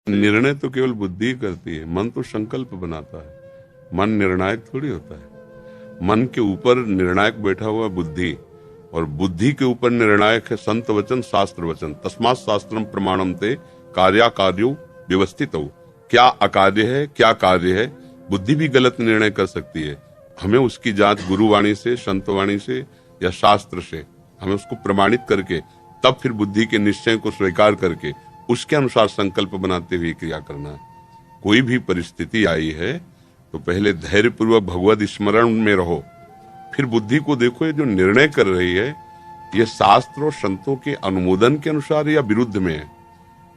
निर्णय तो केवल बुद्धि करती है, मन तो संकल्प बनाता है। मन निर्णायक थोड़ी होता है। मन के ऊपर निर्णायक बैठा हुआ बुद्धि, और बुद्धि के ऊपर निर्णायक है संत वचन शास्त्र वचन। तस्मात् शास्त्रम प्रमाणम ते कार्याकार्यो व्यवस्थित हो। क्या अकार्य है क्या कार्य है, बुद्धि भी गलत निर्णय कर सकती है। हमें उसकी जांच गुरुवाणी से, संतवाणी से या शास्त्र से हमें उसको प्रमाणित करके तब फिर बुद्धि के निश्चय को स्वीकार करके उसके अनुसार संकल्प बनाते हुए क्रिया करना है। कोई भी परिस्थिति आई है तो पहले धैर्य पूर्वक भगवत स्मरण में रहो, फिर बुद्धि को देखो ये जो निर्णय कर रही है ये शास्त्र और संतों के अनुमोदन के अनुसार या विरुद्ध में है।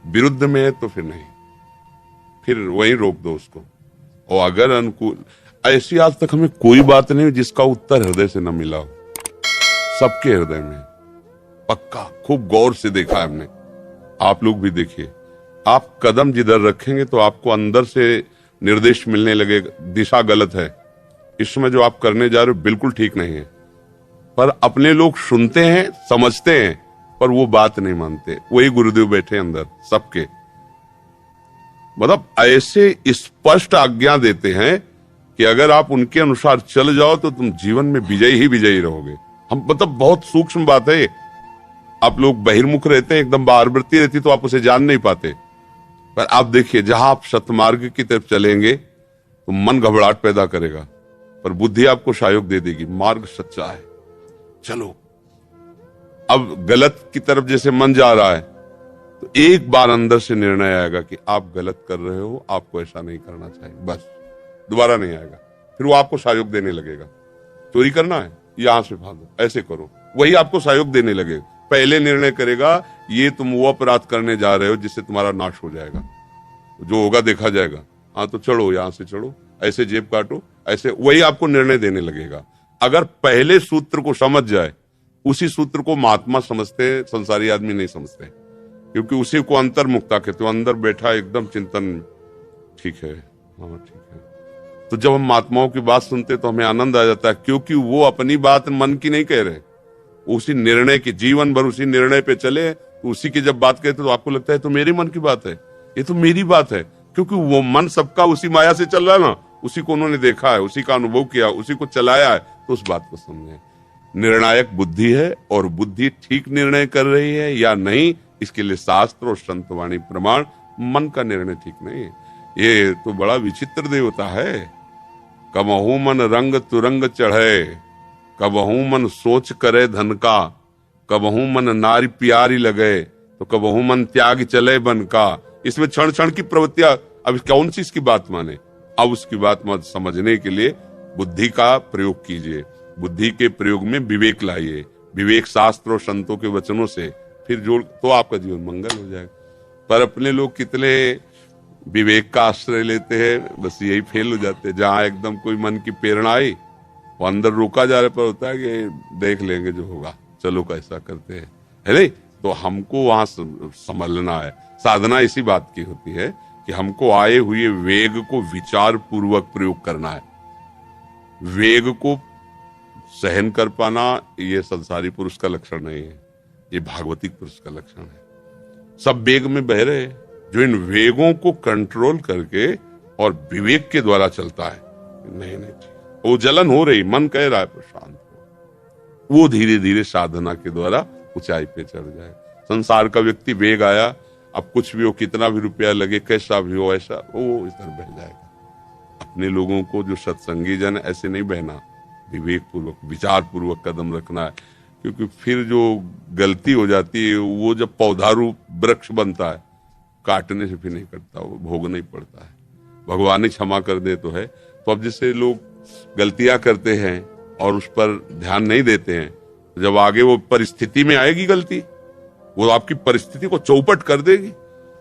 विरुद्ध में है तो फिर नहीं, फिर वहीं रोक दो उसको। और अगर अनुकूल, ऐसी आज तक हमें कोई बात नहीं जिसका उत्तर हृदय से न मिला हो। सबके हृदय में पक्का, खूब गौर से देखा है हमने। आप लोग भी देखिए, आप कदम जिधर रखेंगे तो आपको अंदर से निर्देश मिलने लगेगा, दिशा गलत है, इसमें जो आप करने जा रहे हो बिल्कुल ठीक नहीं है। पर अपने लोग सुनते हैं, समझते हैं, पर वो बात नहीं मानते। वही गुरुदेव बैठे अंदर सबके, मतलब ऐसे स्पष्ट आज्ञा देते हैं कि अगर आप उनके अनुसार चल जाओ तो तुम जीवन में विजयी ही विजयी रहोगे। हम मतलब बहुत सूक्ष्म बात है। आप लोग बहिर्मुख रहते हैं, एकदम बाहरवृत्ति रहती तो आप उसे जान नहीं पाते। पर आप देखिए, जहां आप सतमार्ग की तरफ चलेंगे तो मन घबराहट पैदा करेगा, पर बुद्धि आपको सहयोग दे देगी, मार्ग सच्चा है, चलो। अब गलत की तरफ जैसे मन जा रहा है तो एक बार अंदर से निर्णय आएगा कि आप गलत कर रहे हो, आपको ऐसा नहीं करना चाहिए, बस दोबारा नहीं आएगा। फिर वो आपको सहयोग देने लगेगा। चोरी करना है, यहां से भागो, ऐसे करो, वही आपको सहयोग देने लगेगा। पहले निर्णय करेगा ये तुम वो अपराध करने जा रहे हो जिससे तुम्हारा नाश हो जाएगा, जो होगा देखा जाएगा। हाँ तो चढ़ो, यहां से चढ़ो, ऐसे जेब काटो, ऐसे, वही आपको निर्णय देने लगेगा। अगर पहले सूत्र को समझ जाए, उसी सूत्र को महात्मा समझते, संसारी आदमी नहीं समझते, क्योंकि उसी को अंतर्मुक्ता कहते हो। अंदर बैठा एकदम चिंतन, ठीक है, हाँ ठीक है। तो जब हम महात्माओं की बात सुनते तो हमें आनंद आ जाता है, क्योंकि वो अपनी बात मन की नहीं कह रहे, उसी निर्णय की, जीवन भर उसी निर्णय पे चले। तो उसी की जब बात कहते तो आपको लगता है तो मेरे मन की बात है, ये तो मेरी बात है, क्योंकि वो मन सबका उसी माया से चल रहा है ना, उसी को उन्होंने देखा है, उसी का अनुभव किया, उसी को चलाया है, तो उस बात को समझे। निर्णायक बुद्धि है, और बुद्धि ठीक निर्णय कर रही है या नहीं, इसके लिए शास्त्र और संतवाणी प्रमाण। मन का निर्णय ठीक नहीं है। ये तो बड़ा विचित्र देवता है। कबहू मन रंग तुरंग चढ़े, कबहू मन सोच करे धन का, कबहू मन नारी प्यारी लगे, तो कबहू मन त्याग चले बन का। इसमें क्षण क्षण की प्रवृत्तियां, अब कौन सी इसकी बात माने। अब उसकी बात मत समझने के लिए बुद्धि का प्रयोग कीजिए। बुद्धि के प्रयोग में विवेक लाइए, विवेक शास्त्र और संतों के वचनों से फिर जोड़, तो आपका जीवन मंगल हो जाएगा। पर अपने लोग कितने विवेक का आश्रय लेते हैं, बस यही फेल हो जाते हैं। जहां एकदम कोई मन की प्रेरणा आई, वो अंदर रोका जा रहा, पर होता है कि देख लेंगे जो होगा, चलो कैसा करते हैं, है नहीं। तो हमको वहां संभलना है। साधना इसी बात की होती है कि हमको आए हुए वेग को विचार पूर्वक प्रयोग करना है। वेग को सहन कर पाना ये संसारी पुरुष का लक्षण नहीं है, ये भागवतिक पुरुष का लक्षण है। सब वेग में बह रहे, जो इन वेगों को कंट्रोल करके और विवेक के द्वारा चलता है, नहीं नहीं, वो जलन हो रही, मन कह रहा है पर शांत हो, वो धीरे धीरे साधना के द्वारा ऊंचाई पे चढ़ जाए। संसार का व्यक्ति वेग आया, अब कुछ भी हो, कितना भी रुपया लगे, कैसा भी हो, ऐसा वो इधर बह जाएगा। अपने लोगों को जो सत्संगी जन, ऐसे नहीं बहना, विवेक पूर्वक विचार पूर्वक कदम रखना है। क्योंकि फिर जो गलती हो जाती है, वो जब पौधा रूप वृक्ष बनता है, काटने से फिर नहीं कटता, वो भोगना ही पड़ता है। भगवान ही क्षमा कर दे तो है। तो अब जिससे लोग गलतियां करते हैं और उस पर ध्यान नहीं देते हैं, जब आगे वो परिस्थिति में आएगी गलती, वो आपकी परिस्थिति को चौपट कर देगी।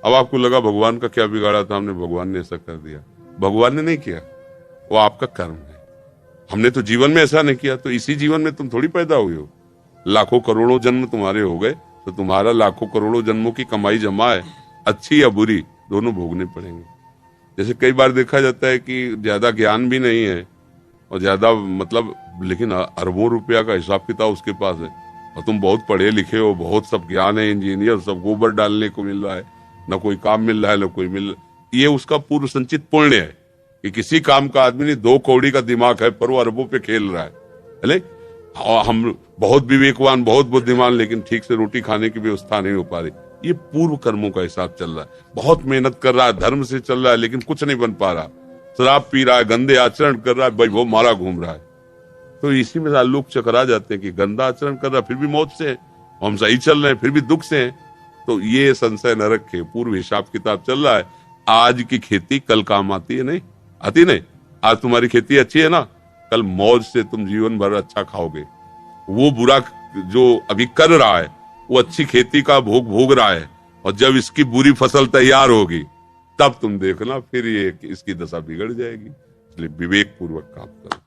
अब आपको लगा भगवान का क्या बिगाड़ा था, हमने, भगवान ने ऐसा कर दिया। भगवान ने नहीं किया, वो आपका कर्म है। हमने तो जीवन में ऐसा नहीं किया, तो इसी जीवन में तुम थोड़ी पैदा हुए हो। लाखों करोड़ों जन्म तुम्हारे हो गए, तो तुम्हारा लाखों करोड़ों जन्मों की कमाई जमा है, अच्छी या बुरी दोनों भोगने पड़ेंगे। जैसे कई बार देखा जाता है कि ज्यादा ज्ञान भी नहीं है और ज्यादा मतलब, लेकिन अरबों रुपया का हिसाब किताब उसके पास है, और तुम बहुत पढ़े लिखे हो, बहुत सब ज्ञान है, इंजीनियर, सब गोबर डालने को मिल रहा है, न कोई काम मिल रहा है, न कोई मिल, ये उसका पूर्व संचित पुण्य है कि किसी काम का आदमी नहीं, 2 कौड़ी का दिमाग है पर वो अरबों पे खेल रहा है। और हम बहुत विवेकवान, बहुत बुद्धिमान, लेकिन ठीक से रोटी खाने की व्यवस्था नहीं हो पा रही। ये पूर्व कर्मों का हिसाब चल रहा है। बहुत मेहनत कर रहा है, धर्म से चल रहा है, लेकिन कुछ नहीं बन पा रहा। शराब पी रहा है, गंदे आचरण कर रहा है, भाई वो मारा घूम रहा है। तो इसी में लोग चकरा जाते हैं कि गंदा आचरण कर रहा है फिर भी मौत से है, हम सही चल रहे हैं फिर भी दुख से हैं। तो ये संशय न रखे, पूर्व हिसाब किताब चल रहा है। आज की खेती कल काम आती है नहीं, आती नहीं। आज तुम्हारी खेती अच्छी है ना, कल मौज से तुम जीवन भर अच्छा खाओगे। वो बुरा जो अभी कर रहा है वो अच्छी खेती का भोग भोग रहा है, और जब इसकी बुरी फसल तैयार होगी तब तुम देखना फिर ये इसकी दशा बिगड़ जाएगी। इसलिए विवेक पूर्वक काम करो।